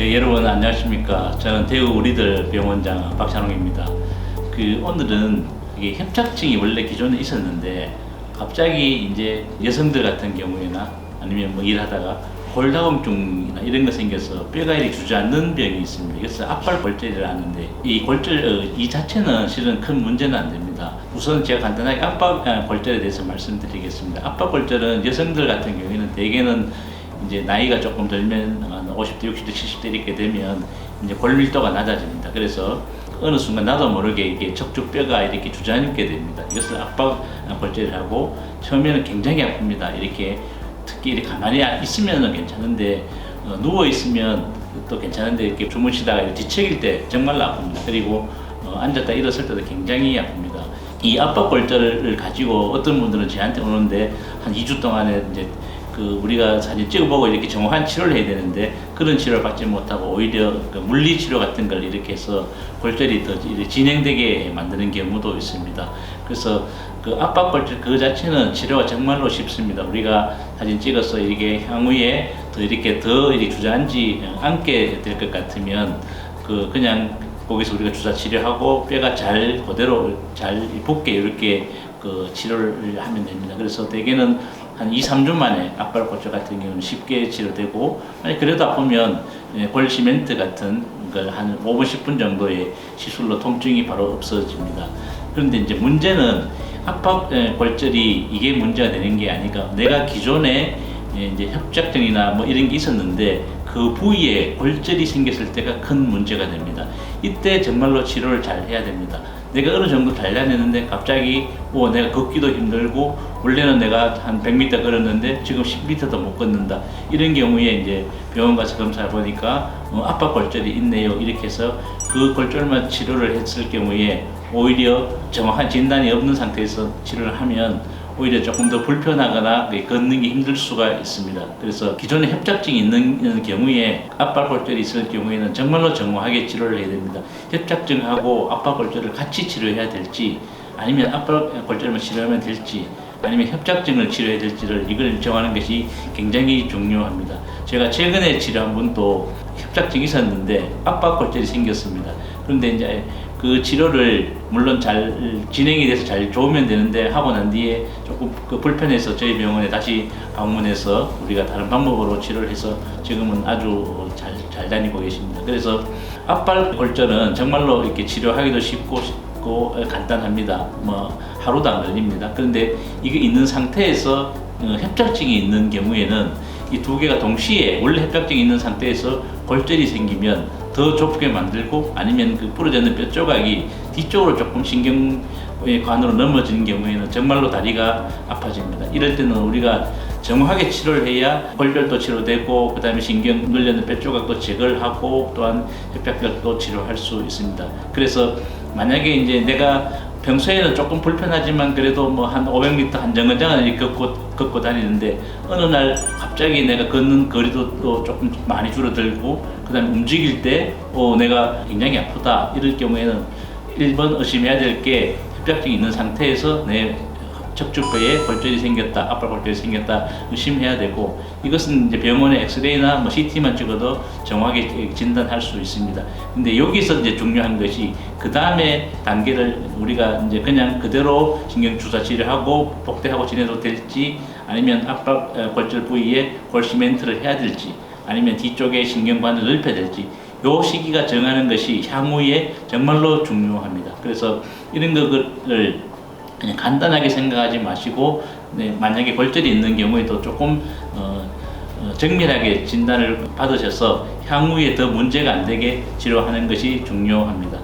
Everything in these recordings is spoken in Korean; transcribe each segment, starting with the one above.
네, 여러분 안녕하십니까. 저는 대구 우리들 병원장 박찬홍입니다. 오늘은 이게 협착증이 원래 기존에 있었는데 갑자기 이제 여성들 같은 경우에나 아니면 뭐 일하다가 골다공증이나 이런 거 생겨서 뼈가 이렇게 주저앉는 병이 있습니다. 그래서 압박골절이라 하는데 이 골절 이 자체는 실은 큰 문제는 안 됩니다. 우선 제가 간단하게 압박골절에 대해서 말씀드리겠습니다. 압박골절은 여성들 같은 경우에는 대개는 이제 나이가 조금 들면 한 50대, 60대, 70대 이렇게 되면 이제 골밀도가 낮아집니다. 그래서 어느 순간 나도 모르게 이게 척추뼈가 이렇게 주저앉게 됩니다. 이것을 압박골절이라고 처음에는 굉장히 아픕니다. 이렇게 특히 이렇게 가만히 있으면 괜찮은데 누워 있으면 또 괜찮은데 이렇게 주무시다가 이렇게 뒤척일 때 정말로 아픕니다. 그리고 앉았다 일어설 때도 굉장히 아픕니다. 이 압박골절을 가지고 어떤 분들은 저한테 오는데 한 2주 동안에 이제 우리가 사진 찍어보고 이렇게 정확한 치료를 해야 되는데 그런 치료를 받지 못하고 오히려 물리 치료 같은 걸 이렇게 해서 골절이 더 진행되게 만드는 경우도 있습니다. 그래서 압박골절 그 자체는 치료가 정말로 쉽습니다. 우리가 사진 찍어서 이게 향후에 이렇게 주저앉지 않게 될 것 같으면 그냥 거기서 우리가 주사 치료하고 뼈가 그대로 잘 붙게 이렇게 치료를 하면 됩니다. 그래서 대개는 한 2, 3주 만에 압박골절 같은 경우는 쉽게 치료되고, 만약 그래도 아프면 골시멘트 같은 걸 한 5분, 10분 정도의 시술로 통증이 바로 없어집니다. 그런데 이제 문제는 압박골절이 이게 문제가 되는 게 아니라 내가 기존에 이제 협착증이나 뭐 이런 게 있었는데 그 부위에 골절이 생겼을 때가 큰 문제가 됩니다. 이때 정말로 치료를 잘 해야 됩니다. 내가 어느 정도 단련했는데 갑자기 내가 걷기도 힘들고 원래는 내가 한 100m 걸었는데 지금 10m도 못 걷는다. 이런 경우에 이제 병원 가서 검사해 보니까 압박골절이 있네요. 이렇게 해서 그 골절만 치료를 했을 경우에 오히려 정확한 진단이 없는 상태에서 치료를 하면 오히려 조금 더 불편하거나 걷는 게 힘들 수가 있습니다. 그래서 기존에 협착증이 있는 경우에 압박골절이 있을 경우에는 정말로 정확하게 치료를 해야 됩니다. 협착증하고 압박골절을 같이 치료해야 될지 아니면 압박골절만 치료하면 될지 아니면 협착증을 치료해야 될지를 이걸 정하는 것이 굉장히 중요합니다. 제가 최근에 치료한 분도 협착증이 있었는데 압박골절이 생겼습니다. 그런데 이제 그 치료를 물론 잘 진행이 돼서 잘 좋으면 되는데 하고 난 뒤에 조금 불편해서 저희 병원에 다시 방문해서 우리가 다른 방법으로 치료를 해서 지금은 아주 잘 다니고 계십니다. 그래서 압박골절은 정말로 이렇게 치료하기도 쉽고 간단합니다. 뭐 하루도 안 걸립니다. 그런데 이게 있는 상태에서 협착증이 있는 경우에는 이 두 개가 동시에 원래 협착증이 있는 상태에서 골절이 생기면 더 좁게 만들고 아니면 부러져 있는 뼈 조각이 뒤쪽으로 조금 신경관으로 넘어지는 경우에는 정말로 다리가 아파집니다. 이럴 때는 우리가 정확하게 치료를 해야 골절도 치료되고 그 다음에 신경 눌려 있는 뼈 조각도 제거를 하고 또한 협착증도 치료할 수 있습니다. 그래서 만약에 이제 내가 평소에는 조금 불편하지만 그래도 뭐 한 500m 한 정거장을 걷고 다니는데 어느 날 갑자기 내가 걷는 거리도 또 조금 많이 줄어들고 그 다음에 움직일 때 내가 굉장히 아프다 이럴 경우에는 1번 의심해야 될 게 협착증이 있는 상태에서 내 척추뼈에 골절이 생겼다, 압박골절이 생겼다 의심해야 되고 이것은 이제 병원의 엑스레이나 뭐 CT만 찍어도 정확하게 진단할 수 있습니다. 근데 여기서 이제 중요한 것이 그 다음에 단계를 우리가 이제 그냥 그대로 신경 주사 치료하고 복대하고 지내도 될지 아니면 압박골절 부위에 골시멘트를 해야 될지 아니면 뒤쪽에 신경관을 넓혀야 될지 요 시기가 정하는 것이 향후에 정말로 중요합니다. 그래서 이런 거를 그냥 간단하게 생각하지 마시고 만약에 골절이 있는 경우에도 조금 정밀하게 진단을 받으셔서 향후에 더 문제가 안 되게 치료하는 것이 중요합니다.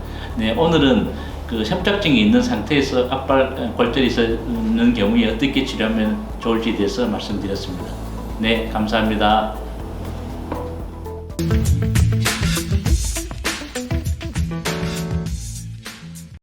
오늘은 협착증이 있는 상태에서 압박골절이 있는 경우에 어떻게 치료하면 좋을지에 대해서 말씀드렸습니다. 네, 감사합니다.